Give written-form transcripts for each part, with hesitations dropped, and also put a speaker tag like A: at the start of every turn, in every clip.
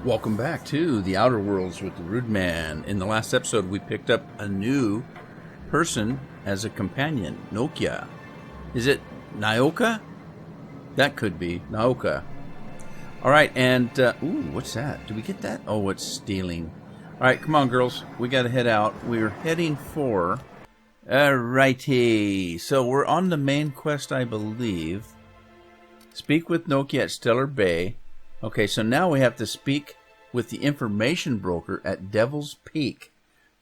A: Welcome back to The Outer Worlds with the Rude Man. In the last episode, we picked up a new person as a companion, Nokia. Is it Nyoka? That could be Nyoka. All right, and what's that? Did we get that? Oh, it's stealing. All right, come on, girls. We got to head out. We're heading for... Alrighty. So we're on the main quest, I believe. Speak with Nokia at Stellar Bay. Okay, so now we have to speak with the information broker at Devil's Peak.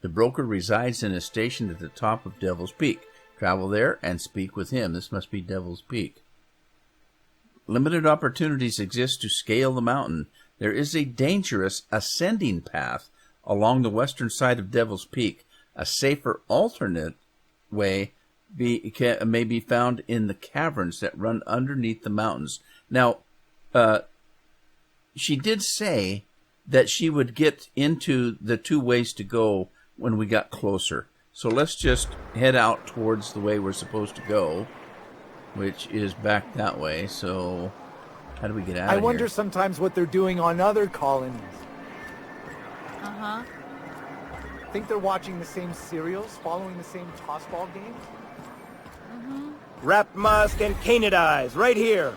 A: The broker resides in a station at the top of Devil's Peak. Travel there and speak with him. This must be Devil's Peak. Limited opportunities exist to scale the mountain. There is a dangerous ascending path along the western side of Devil's Peak. A safer alternate way may be found in the caverns that run underneath the mountains. Now, she did say that she would get into the two ways to go when we got closer. So let's just head out towards the way we're supposed to go, which is back that way. So how do we get out of here?
B: I wonder sometimes what they're doing on other colonies.
C: Uh-huh.
B: Think they're watching the same serials, following the same tossball games?
C: Mm-hmm.
D: Wrap Musk and Canadize, right here.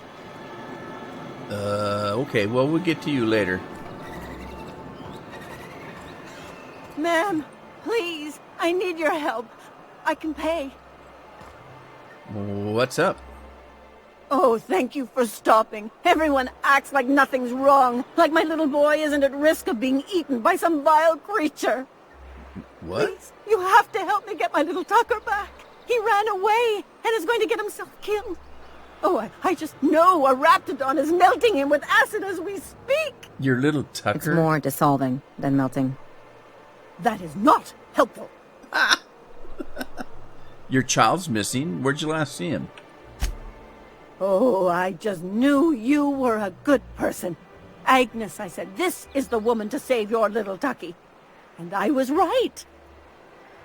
A: Okay, well, we'll get to you later.
C: Ma'am, please, I need your help. I can pay.
A: What's up?
C: Oh, thank you for stopping. Everyone acts like nothing's wrong, like my little boy isn't at risk of being eaten by some vile creature.
A: What?
C: Please, you have to help me get my little Tucker back. He ran away and is going to get himself killed. Oh, I just know a Raptidon is melting him with acid as we speak.
A: Your little Tucker?
E: It's more dissolving than melting.
C: That is not helpful.
A: Your child's missing. Where'd you last see him?
C: Oh, I just knew you were a good person. Agnes, I said, this is the woman to save your little Tucky. And I was right.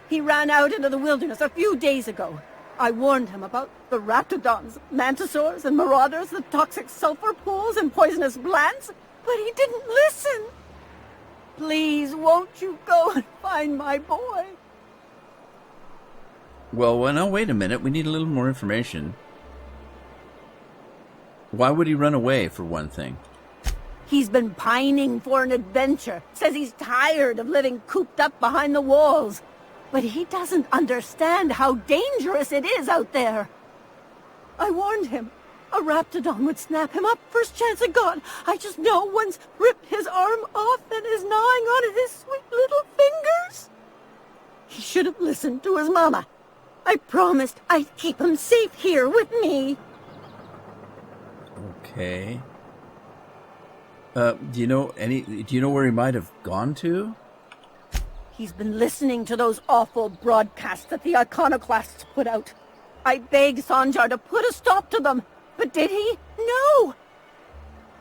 C: He ran out into the wilderness a few days ago. I warned him about the Raptidons, Mantisaurs, and Marauders, the toxic sulfur pools, and poisonous plants, but he didn't listen. Please, won't you go and find my boy?
A: Well, now, wait a minute. We need a little more information. Why would he run away, for one thing?
C: He's been pining for an adventure. Says he's tired of living cooped up behind the walls. But he doesn't understand how dangerous it is out there. I warned him. A Raptidon would snap him up first chance it got. I just know one's ripped his arm off and is gnawing on his sweet little fingers. He should have listened to his mama. I promised I'd keep him safe here with me.
A: Okay. Do you know where he might have gone to?
C: He's been listening to those awful broadcasts that the Iconoclasts put out. I begged Sanjar to put a stop to them, but did he? No!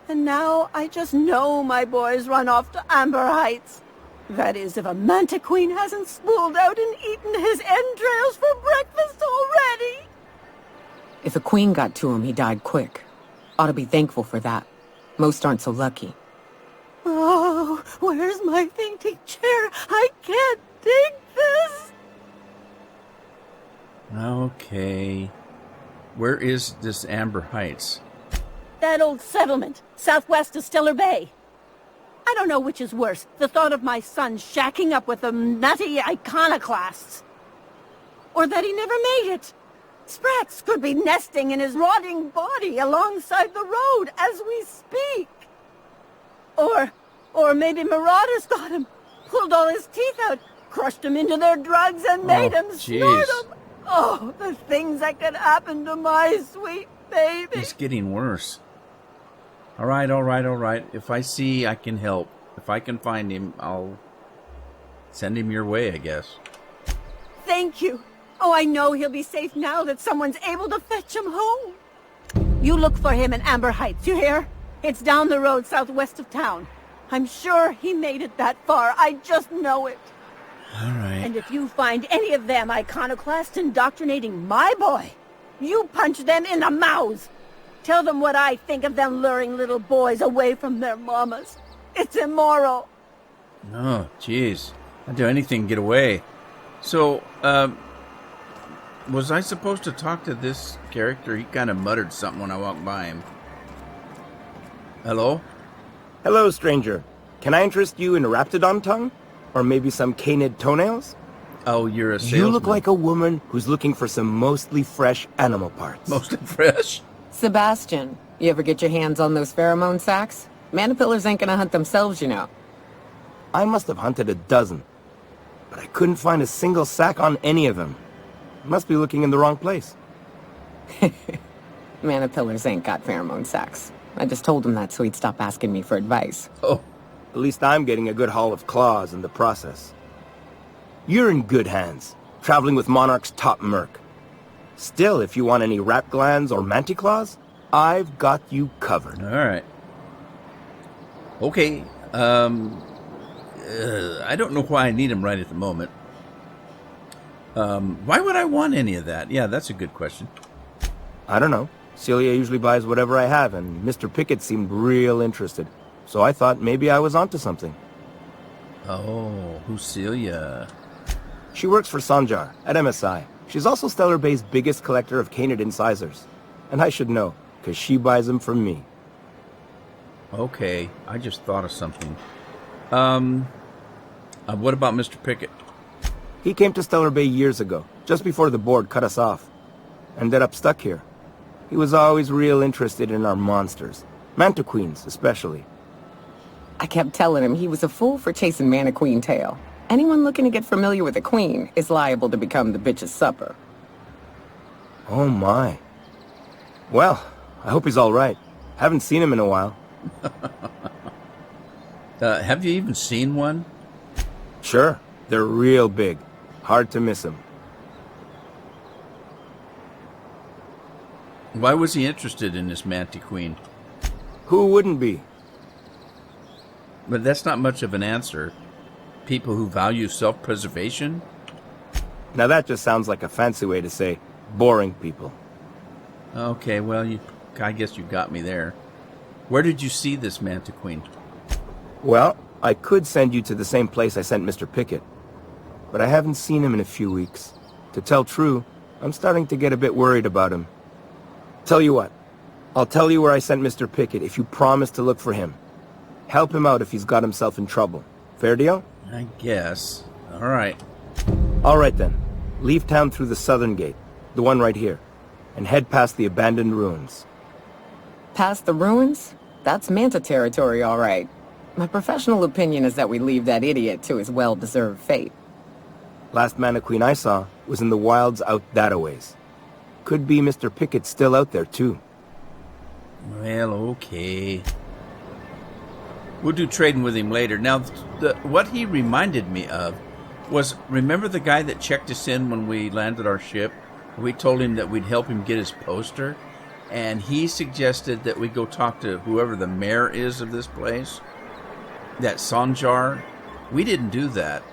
C: And now I just know my boy's run off to Amber Heights. That is, if a Mantiqueen hasn't spooled out and eaten his entrails for breakfast already.
E: If a queen got to him, he died quick. Ought to be thankful for that. Most aren't so lucky.
C: Oh, where's my thinking chair? I can't take this.
A: Okay. Where is this Amber Heights?
C: That old settlement, southwest of Stellar Bay. I don't know which is worse, the thought of my son shacking up with the nutty iconoclasts. Or that he never made it. Sprats could be nesting in his rotting body alongside the road as we speak. Or maybe Marauders got him, pulled all his teeth out, crushed him into their drugs and made him snort them. Oh, the things that could happen to my sweet baby.
A: It's getting worse. All right. If I see I can help, if I can find him, I'll send him your way, I guess.
C: Thank you. Oh, I know he'll be safe now that someone's able to fetch him home. You look for him in Amber Heights, you hear? It's down the road southwest of town. I'm sure he made it that far. I just know it.
A: All right.
C: And if you find any of them iconoclasts indoctrinating my boy, you punch them in the mouths. Tell them what I think of them luring little boys away from their mamas. It's immoral.
A: Oh, jeez. I'd do anything to get away. So, was I supposed to talk to this character? He kind of muttered something when I walked by him. Hello?
D: Hello, stranger. Can I interest you in a Raptidon tongue? Or maybe some canid toenails?
A: Oh, you're a salesman.
D: You look like a woman who's looking for some mostly fresh animal parts.
A: Mostly fresh?
E: Sebastian, you ever get your hands on those pheromone sacs? Manipillars ain't gonna hunt themselves, you know.
D: I must have hunted a dozen, but I couldn't find a single sack on any of them. Must be looking in the wrong place.
E: Manipillars ain't got pheromone sacs. I just told him that so he'd stop asking me for advice.
A: Oh.
D: At least I'm getting a good haul of claws in the process. You're in good hands, traveling with Monarch's top merc. Still, if you want any rat glands or manticlaws, I've got you covered.
A: All right. Okay. I don't know why I need them right at the moment. Why would I want any of that? Yeah, that's a good question.
D: I don't know. Celia usually buys whatever I have, and Mr. Pickett seemed real interested. So I thought maybe I was onto something.
A: Oh, who's Celia?
D: She works for Sanjar at MSI. She's also Stellar Bay's biggest collector of canid incisors. And I should know, because she buys them from me.
A: Okay, I just thought of something. What about Mr. Pickett?
D: He came to Stellar Bay years ago, just before the board cut us off. Ended up stuck here. He was always real interested in our monsters. Mantiqueens, especially.
E: I kept telling him he was a fool for chasing Mantiqueen tail. Anyone looking to get familiar with a queen is liable to become the bitch's supper.
D: Oh my. Well, I hope he's all right. Haven't seen him in a while.
A: Have you even seen one?
D: Sure. They're real big. Hard to miss them.
A: Why was he interested in this Mantiqueen?
D: Who wouldn't be?
A: But that's not much of an answer. People who value self-preservation?
D: Now that just sounds like a fancy way to say boring people.
A: Okay, well, I guess you got me there. Where did you see this Mantiqueen?
D: Well, I could send you to the same place I sent Mr. Pickett. But I haven't seen him in a few weeks. To tell true, I'm starting to get a bit worried about him. Tell you what, I'll tell you where I sent Mr. Pickett if you promise to look for him. Help him out if he's got himself in trouble. Fair deal?
A: I guess. All right.
D: All right then. Leave town through the southern gate, the one right here, and head past the abandoned ruins.
E: Past the ruins? That's Manta territory, all right. My professional opinion is that we leave that idiot to his well-deserved fate.
D: Last Mantiqueen I saw was in the wilds out that-a-ways. Could be Mr. Pickett still out there, too.
A: Well, okay. We'll do trading with him later. Now, what he reminded me of was, remember the guy that checked us in when we landed our ship? We told him that we'd help him get his poster, and he suggested that we go talk to whoever the mayor is of this place, that Sanjar. We didn't do that.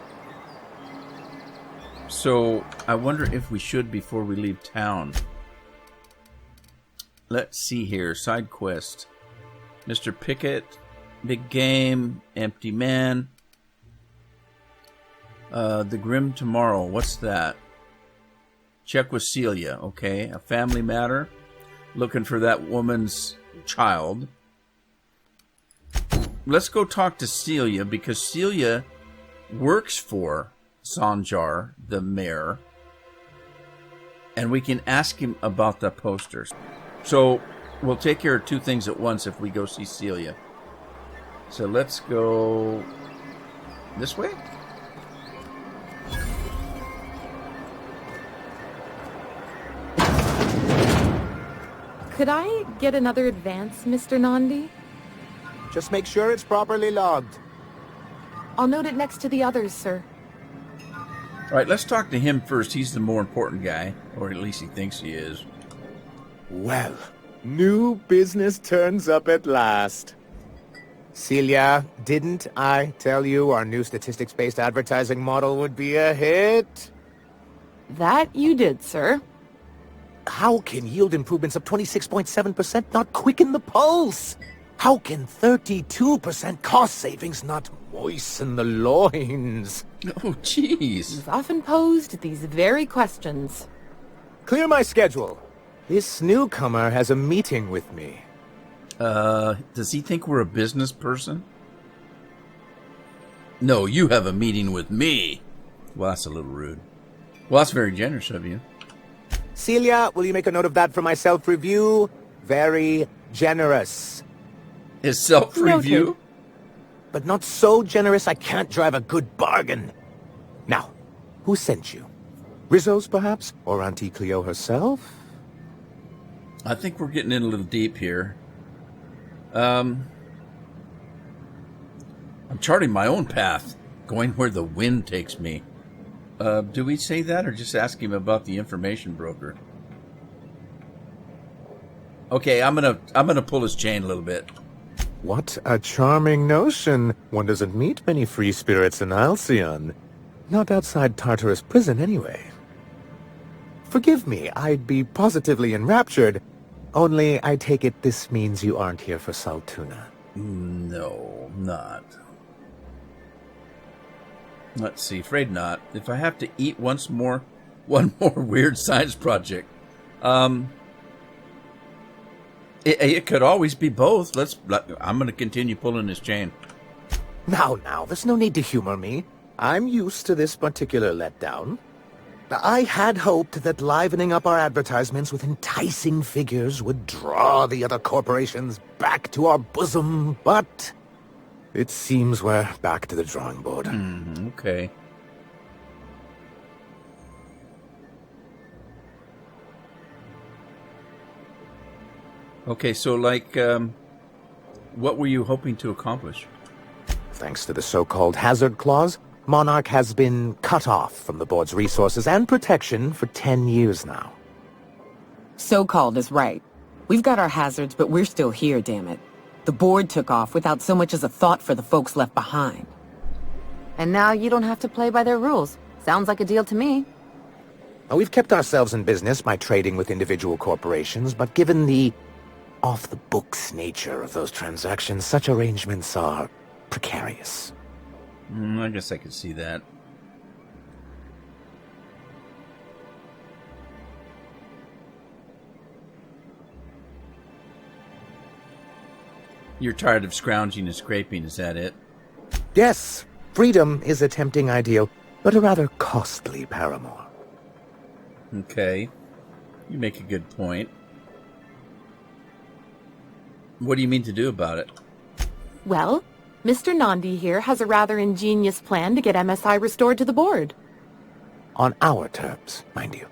A: So I wonder if we should before we leave town. Let's see here. Side quest. Mr. Pickett, Big Game, Empty Man. The Grim Tomorrow. What's that? Check with Celia. Okay. A family matter. Looking for that woman's child. Let's go talk to Celia because Celia works for Sanjar, the mayor, and we can ask him about the posters. So we'll take care of two things at once if we go see Celia. So let's go this way.
F: Could I get another advance, Mr. Nandi?
B: Just make sure it's properly logged.
F: I'll note it next to the others, sir.
A: All right, let's talk to him first. He's the more important guy, or at least he thinks he is.
G: Well, new business turns up at last.
B: Celia, didn't I tell you our new statistics-based advertising model would be a hit?
F: That you did, sir.
G: How can yield improvements of 26.7% not quicken the pulse?
B: How can 32% cost savings not moisten the loins?
A: Oh, jeez.
F: You've often posed these very questions.
B: Clear my schedule. This newcomer has a meeting with me.
A: Does he think we're a business person? No, you have a meeting with me. Well, that's a little rude. Well, that's very generous of you.
B: Celia, will you make a note of that for my self-review? Very generous.
A: His self-review?
F: Noted.
B: But not so generous I can't drive a good bargain. Now, who sent you? Rizzo's, perhaps? Or Auntie Cleo herself?
A: I think we're getting in a little deep here. I'm charting my own path, going where the wind takes me. Do we say that, or just ask him about the information broker? Okay, I'm gonna pull his chain a little bit.
G: What a charming notion. One doesn't meet many free spirits in Halcyon. Not outside Tartarus prison, anyway.
B: Forgive me, I'd be positively enraptured. Only, I take it this means you aren't here for Saltuna.
A: No, not. Let's see, afraid not. If I have to eat one more weird science project. It could always be both. I'm going to continue pulling this chain.
B: Now, there's no need to humor me. I'm used to this particular letdown. I had hoped that livening up our advertisements with enticing figures would draw the other corporations back to our bosom, but it seems we're back to the drawing board.
A: Okay. Okay, so, what were you hoping to accomplish?
B: Thanks to the so-called hazard clause, Monarch has been cut off from the board's resources and protection for 10 years now.
E: So-called is right. We've got our hazards, but we're still here, damn it. The board took off without so much as a thought for the folks left behind.
H: And now you don't have to play by their rules. Sounds like a deal to me.
B: Now, we've kept ourselves in business by trading with individual corporations, but given the off-the-books nature of those transactions, such arrangements are precarious.
A: I guess I could see that. You're tired of scrounging and scraping, is that it?
B: Yes, freedom is a tempting ideal, but a rather costly paramour.
A: Okay. You make a good point. What do you mean to do about it?
F: Well, Mr. Nandi here has a rather ingenious plan to get MSI restored to the board.
B: On our terms, mind you.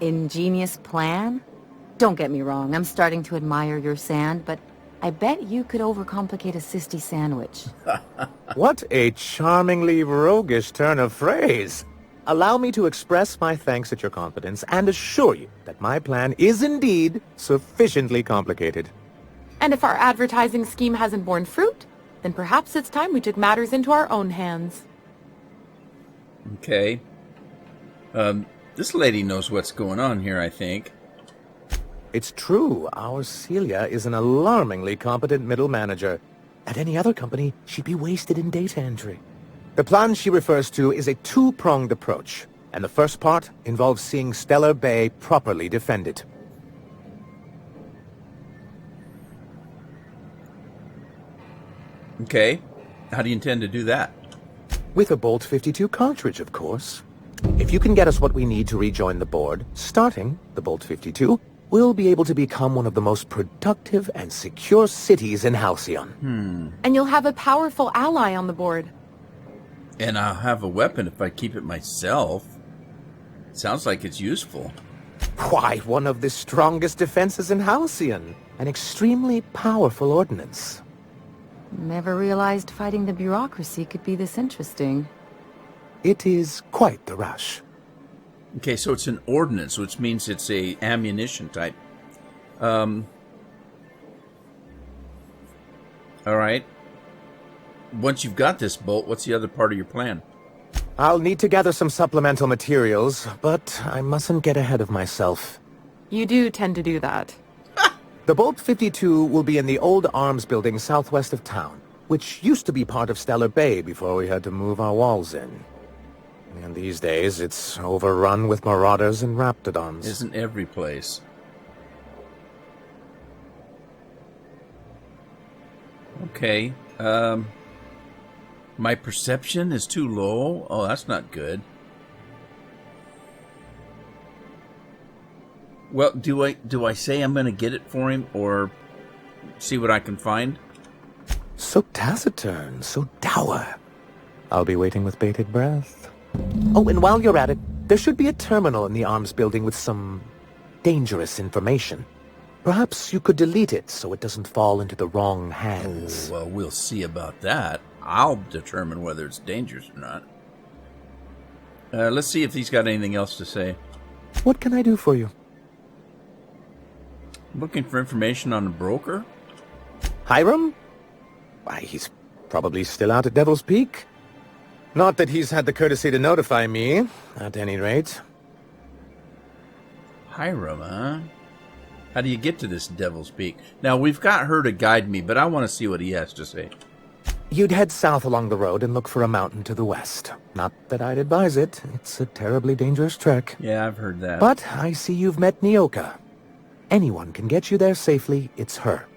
H: Ingenious plan? Don't get me wrong, I'm starting to admire your sand, but I bet you could overcomplicate a sisty sandwich.
B: What a charmingly roguish turn of phrase. Allow me to express my thanks at your confidence and assure you that my plan is indeed sufficiently complicated.
F: And if our advertising scheme hasn't borne fruit, then perhaps it's time we took matters into our own hands.
A: Okay. This lady knows what's going on here, I think.
B: It's true, our Celia is an alarmingly competent middle manager. At any other company, she'd be wasted in data entry. The plan she refers to is a two-pronged approach, and the first part involves seeing Stellar Bay properly defended.
A: Okay. How do you intend to do that?
B: With a Bolt 52 cartridge, of course. If you can get us what we need to rejoin the board, starting the Bolt 52, we'll be able to become one of the most productive and secure cities in Halcyon.
F: And you'll have a powerful ally on the board.
A: And I'll have a weapon if I keep it myself. Sounds like it's useful.
B: Why, one of the strongest defenses in Halcyon. An extremely powerful ordnance.
H: Never realized fighting the bureaucracy could be this interesting.
B: It is quite the rush.
A: Okay, so it's an ordnance, which means it's a ammunition type. All right. Once you've got this bolt, what's the other part of your plan?
B: I'll need to gather some supplemental materials, but I mustn't get ahead of myself.
F: You do tend to do that.
B: The Bolt 52 will be in the old arms building southwest of town, which used to be part of Stellar Bay before we had to move our walls in. And these days, it's overrun with marauders and raptidons.
A: Isn't every place? Okay. My perception is too low. Oh, that's not good. Well, do I say I'm going to get it for him, or see what I can find?
B: So taciturn, so dour. I'll be waiting with bated breath. Oh, and while you're at it, there should be a terminal in the arms building with some dangerous information. Perhaps you could delete it so it doesn't fall into the wrong hands.
A: Oh, well, we'll see about that. I'll determine whether it's dangerous or not. Let's see if he's got anything else to say.
B: What can I do for you?
A: Looking for information on the broker?
B: Hiram? Why, he's probably still out at Devil's Peak. Not that he's had the courtesy to notify me, at any rate.
A: Hiram, huh? How do you get to this Devil's Peak? Now, we've got her to guide me, but I want to see what he has to say.
B: You'd head south along the road and look for a mountain to the west. Not that I'd advise it. It's a terribly dangerous trek.
A: Yeah, I've heard that.
B: But I see you've met Nyoka. Anyone can get you there safely. It's her.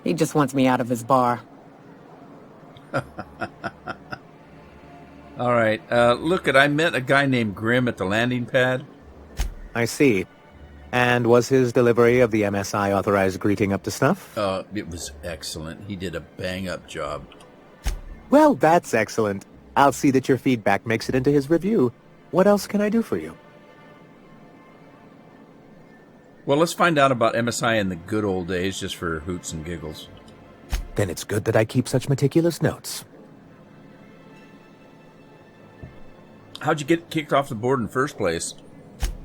E: He just wants me out of his bar.
A: All right. Look, I met a guy named Grimm at the landing pad.
B: I see. And was his delivery of the MSI authorized greeting up to snuff?
A: It was excellent. He did a bang-up job.
B: Well, that's excellent. I'll see that your feedback makes it into his review. What else can I do for you?
A: Well, let's find out about MSI in the good old days, just for hoots and giggles.
B: Then it's good that I keep such meticulous notes.
A: How'd you get kicked off the board in the first place?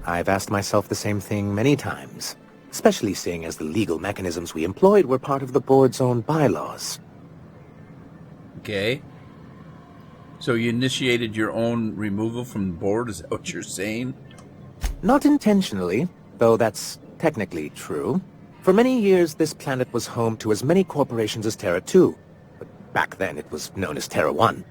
B: I've asked myself the same thing many times, especially seeing as the legal mechanisms we employed were part of the board's own bylaws.
A: Okay. So you initiated your own removal from the board, is that what you're saying?
B: Not intentionally, though that's technically true. For many years, this planet was home to as many corporations as Terra 2, but back then it was known as Terra 1.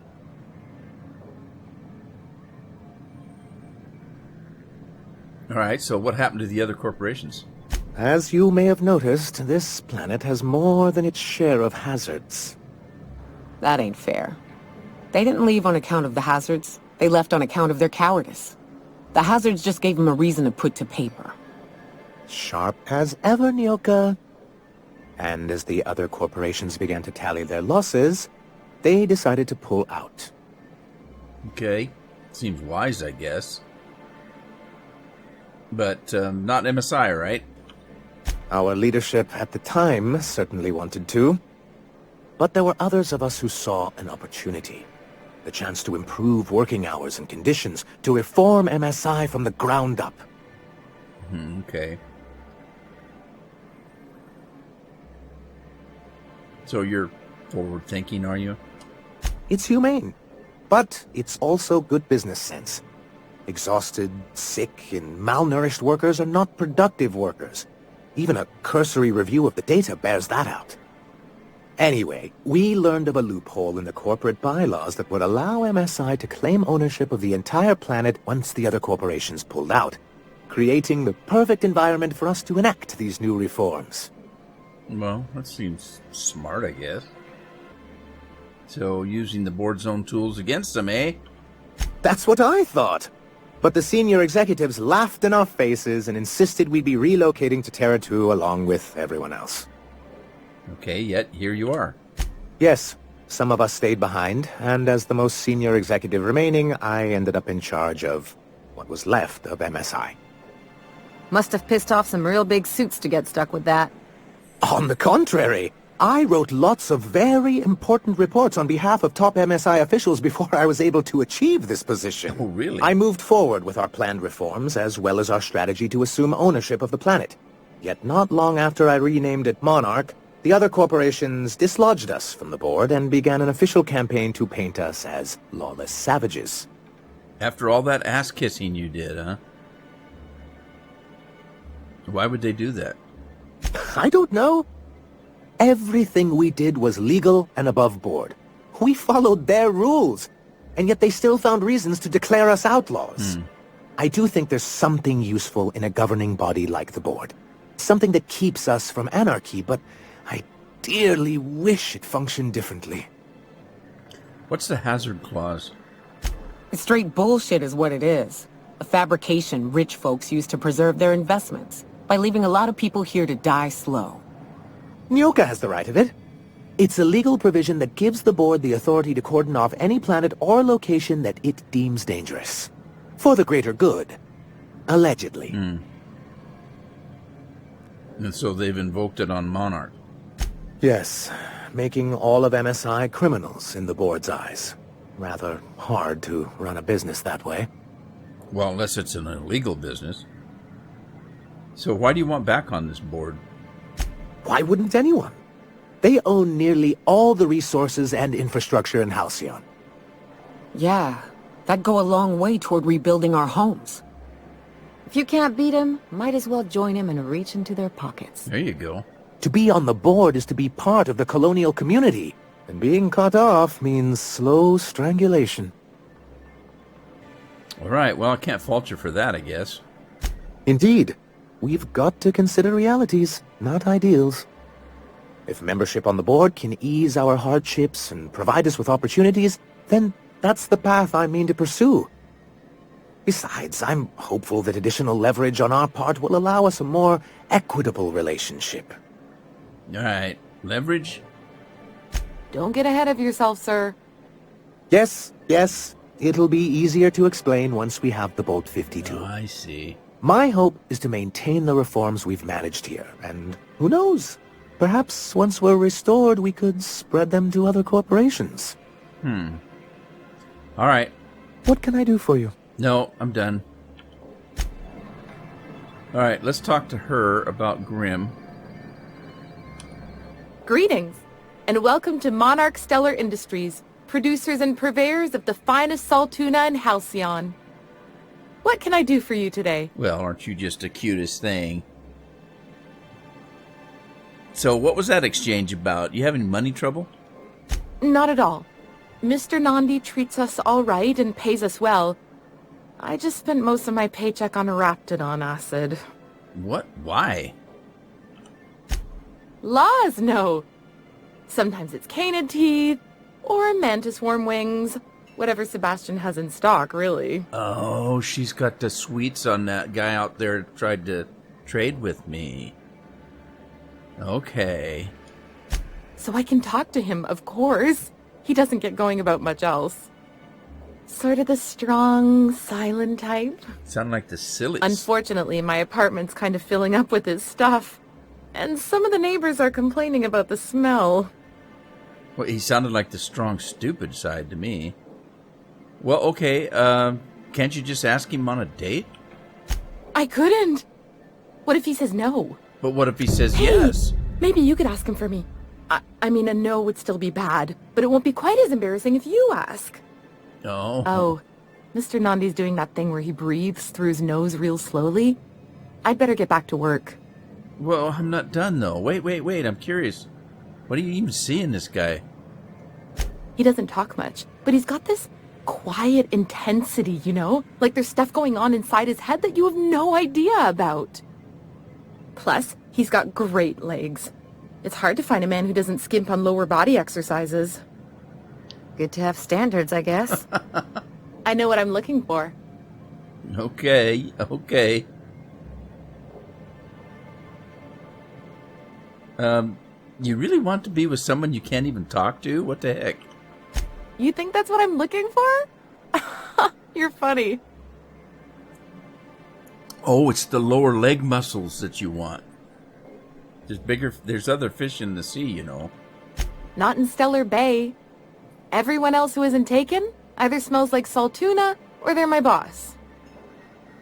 A: All right, so what happened to the other corporations?
B: As you may have noticed, this planet has more than its share of hazards.
E: That ain't fair. They didn't leave on account of the hazards. They left on account of their cowardice. The hazards just gave them a reason to put to paper.
B: Sharp as ever, Nyoka. And as the other corporations began to tally their losses, they decided to pull out.
A: Okay, seems wise, I guess. But not MSI, right?
B: Our leadership at the time certainly wanted to. But there were others of us who saw an opportunity. The chance to improve working hours and conditions, to reform MSI from the ground up.
A: Okay. So you're forward-thinking, are you?
B: It's humane, but it's also good business sense. Exhausted, sick, and malnourished workers are not productive workers. Even a cursory review of the data bears that out. Anyway, we learned of a loophole in the corporate bylaws that would allow MSI to claim ownership of the entire planet once the other corporations pulled out, creating the perfect environment for us to enact these new reforms.
A: Well, that seems smart, I guess. So, using the board's own tools against them, eh?
B: That's what I thought. But the senior executives laughed in our faces and insisted we'd be relocating to Terra 2 along with everyone else.
A: Okay, yet here you are.
B: Yes, some of us stayed behind, and as the most senior executive remaining, I ended up in charge of what was left of MSI.
H: Must have pissed off some real big suits to get stuck with that.
B: On the contrary, I wrote lots of very important reports on behalf of top MSI officials before I was able to achieve this position.
A: Oh, really?
B: I moved forward with our planned reforms, as well as our strategy to assume ownership of the planet. Yet not long after I renamed it Monarch, the other corporations dislodged us from the board and began an official campaign to paint us as lawless savages.
A: After all that ass-kissing you did, huh? Why would they do that?
B: I don't know. Everything we did was legal and above board. We followed their rules, and yet they still found reasons to declare us outlaws. I do think there's something useful in a governing body like the board. Something that keeps us from anarchy, but I dearly wish it functioned differently.
A: What's the hazard clause?
E: It's straight bullshit is what it is. A fabrication rich folks use to preserve their investments by leaving a lot of people here to die slow.
B: Nyoka has the right of it. It's a legal provision that gives the board the authority to cordon off any planet or location that it deems dangerous. For the greater good. Allegedly.
A: And so they've invoked it on Monarch.
B: Yes, making all of MSI criminals in the board's eyes. Rather hard to run a business that way.
A: Well, unless it's an illegal business. So why do you want back on this board?
B: Why wouldn't anyone? They own nearly all the resources and infrastructure in Halcyon.
E: Yeah, that'd go a long way toward rebuilding our homes.
H: If you can't beat him, might as well join him and reach into their pockets.
A: There you go.
B: To be on the board is to be part of the colonial community, and being cut off means slow strangulation.
A: All right, well, I can't fault you for that, I guess.
B: Indeed. We've got to consider realities, not ideals. If membership on the board can ease our hardships and provide us with opportunities, then that's the path I mean to pursue. Besides, I'm hopeful that additional leverage on our part will allow us a more equitable relationship.
A: All right, leverage?
F: Don't get ahead of yourself, sir.
B: Yes, it'll be easier to explain once we have the Bolt 52.
A: Oh, I see.
B: My hope is to maintain the reforms we've managed here, and who knows? Perhaps once we're restored, we could spread them to other corporations.
A: All right.
B: What can I do for you?
A: No, I'm done. All right, let's talk to her about Grim.
F: Greetings, and welcome to Monarch Stellar Industries, producers and purveyors of the finest salt tuna in Halcyon. What can I do for you today?
A: Well, aren't you just the cutest thing? So what was that exchange about? You having money trouble?
F: Not at all. Mr. Nandi treats us all right and pays us well. I just spent most of my paycheck on Raptidon acid.
A: What? Why?
F: Laws, no. Sometimes it's canid teeth, or mantis worm wings. Whatever Sebastian has in stock, really.
A: Oh, she's got the sweets on that guy out there who tried to trade with me. Okay.
F: So I can talk to him, of course. He doesn't get going about much else. Sort of the strong, silent type.
A: Sound like the silly.
F: Unfortunately, my apartment's kind of filling up with his stuff. And some of the neighbors are complaining about the smell.
A: Well, he sounded like the strong, stupid side to me. Well, okay, can't you just ask him on a date?
F: I couldn't. What if he says no?
A: But what if he says yes?
F: Maybe you could ask him for me. I mean, a no would still be bad, but it won't be quite as embarrassing if you ask.
A: Oh.
F: Oh, Mr. Nandi's doing that thing where he breathes through his nose real slowly. I'd better get back to work.
A: Well, I'm not done, though. Wait, I'm curious. What do you even see in this guy?
F: He doesn't talk much, but he's got this quiet intensity, you know? Like there's stuff going on inside his head that you have no idea about. Plus, he's got great legs. It's hard to find a man who doesn't skimp on lower body exercises.
H: Good to have standards, I guess.
F: I know what I'm looking for.
A: Okay. You really want to be with someone you can't even talk to? What the heck?
F: You think that's what I'm looking for? You're funny.
A: Oh, it's the lower leg muscles that you want. There's other fish in the sea, you know.
F: Not in Stellar Bay. Everyone else who isn't taken either smells like salt tuna or they're my boss.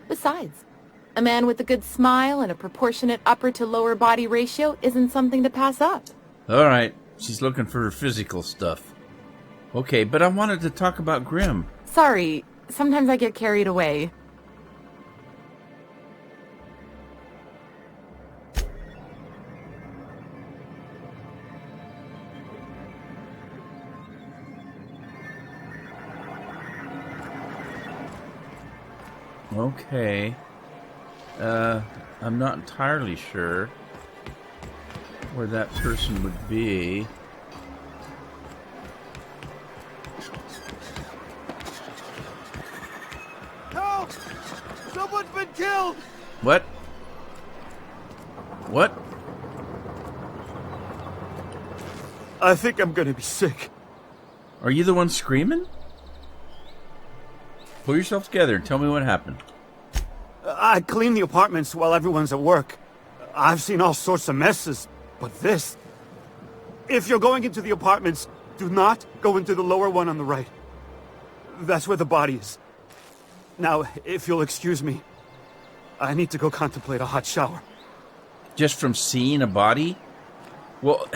F: Besides, a man with a good smile and a proportionate upper to lower body ratio isn't something to pass up.
A: All right, she's looking for her physical stuff. Okay, but I wanted to talk about Grim.
F: Sorry, sometimes I get carried away.
A: Okay. I'm not entirely sure where that person would be.
I: Help! Someone's been killed!
A: What? What?
I: I think I'm gonna be sick.
A: Are you the one screaming? Pull yourself together and tell me what happened.
I: I clean the apartments while everyone's at work. I've seen all sorts of messes, but this... If you're going into the apartments, do not go into the lower one on the right. That's where the body is. Now, if you'll excuse me, I need to go contemplate a hot shower.
A: Just from seeing a body? Well,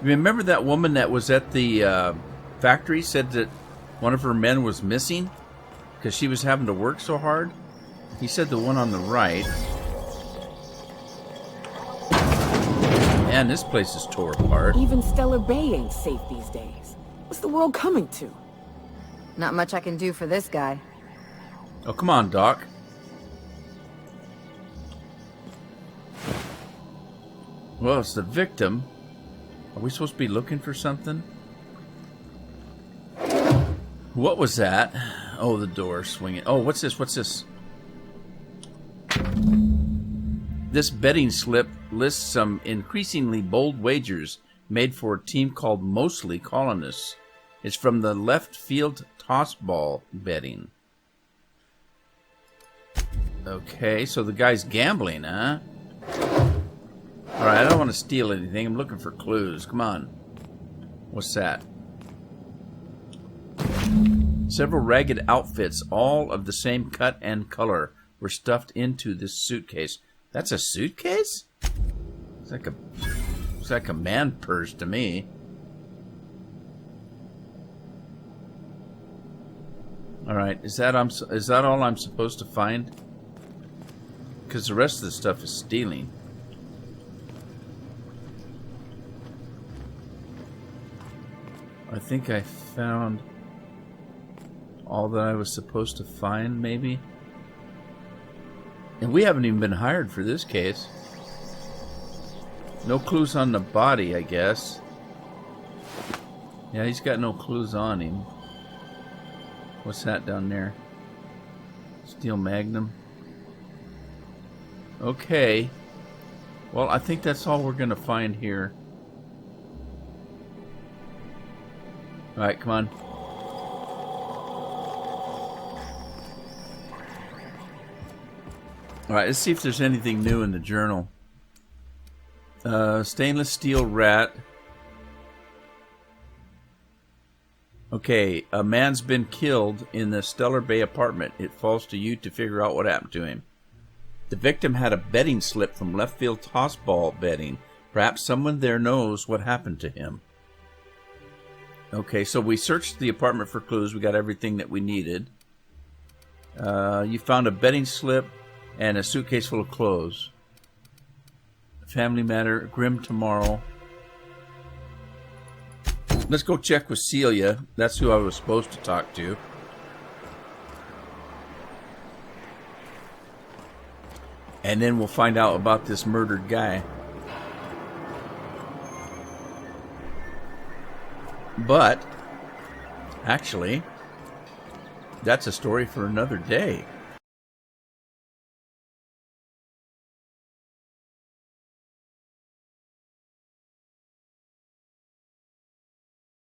A: remember that woman that was at the factory said that one of her men was missing because she was having to work so hard? He said the one on the right. Man, this place is tore apart.
E: Even Stellar Bay ain't safe these days. What's the world coming to?
H: Not much I can do for this guy.
A: Oh, come on, Doc. Well, it's the victim. Are we supposed to be looking for something? What was that? Oh, the door swinging. Oh, what's this? What's this? This betting slip lists some increasingly bold wagers made for a team called Mostly Colonists. It's from the left field toss ball betting. Okay, so the guy's gambling, huh? Alright, I don't want to steal anything. I'm looking for clues. Come on. What's that? Several ragged outfits, all of the same cut and color, were stuffed into this suitcase. That's a suitcase? It's like a man purse to me. Alright, is that all I'm supposed to find? Because the rest of the stuff is stealing. I think I found all that I was supposed to find, maybe? And we haven't even been hired for this case. No clues on the body, I guess. Yeah, he's got no clues on him. What's that down there? Steel Magnum. Okay. Well, I think that's all we're going to find here. Alright, come on. Alright, let's see if there's anything new in the journal. Stainless steel rat. Okay, a man's been killed in the Stellar Bay apartment. It falls to you to figure out what happened to him. The victim had a betting slip from left field toss ball betting. Perhaps someone there knows what happened to him. Okay, so we searched the apartment for clues. We got everything that we needed. You found a betting slip and a suitcase full of clothes. Family matter, grim tomorrow. Let's go check with Celia. That's who I was supposed to talk to. And then we'll find out about this murdered guy. But, actually, that's a story for another day.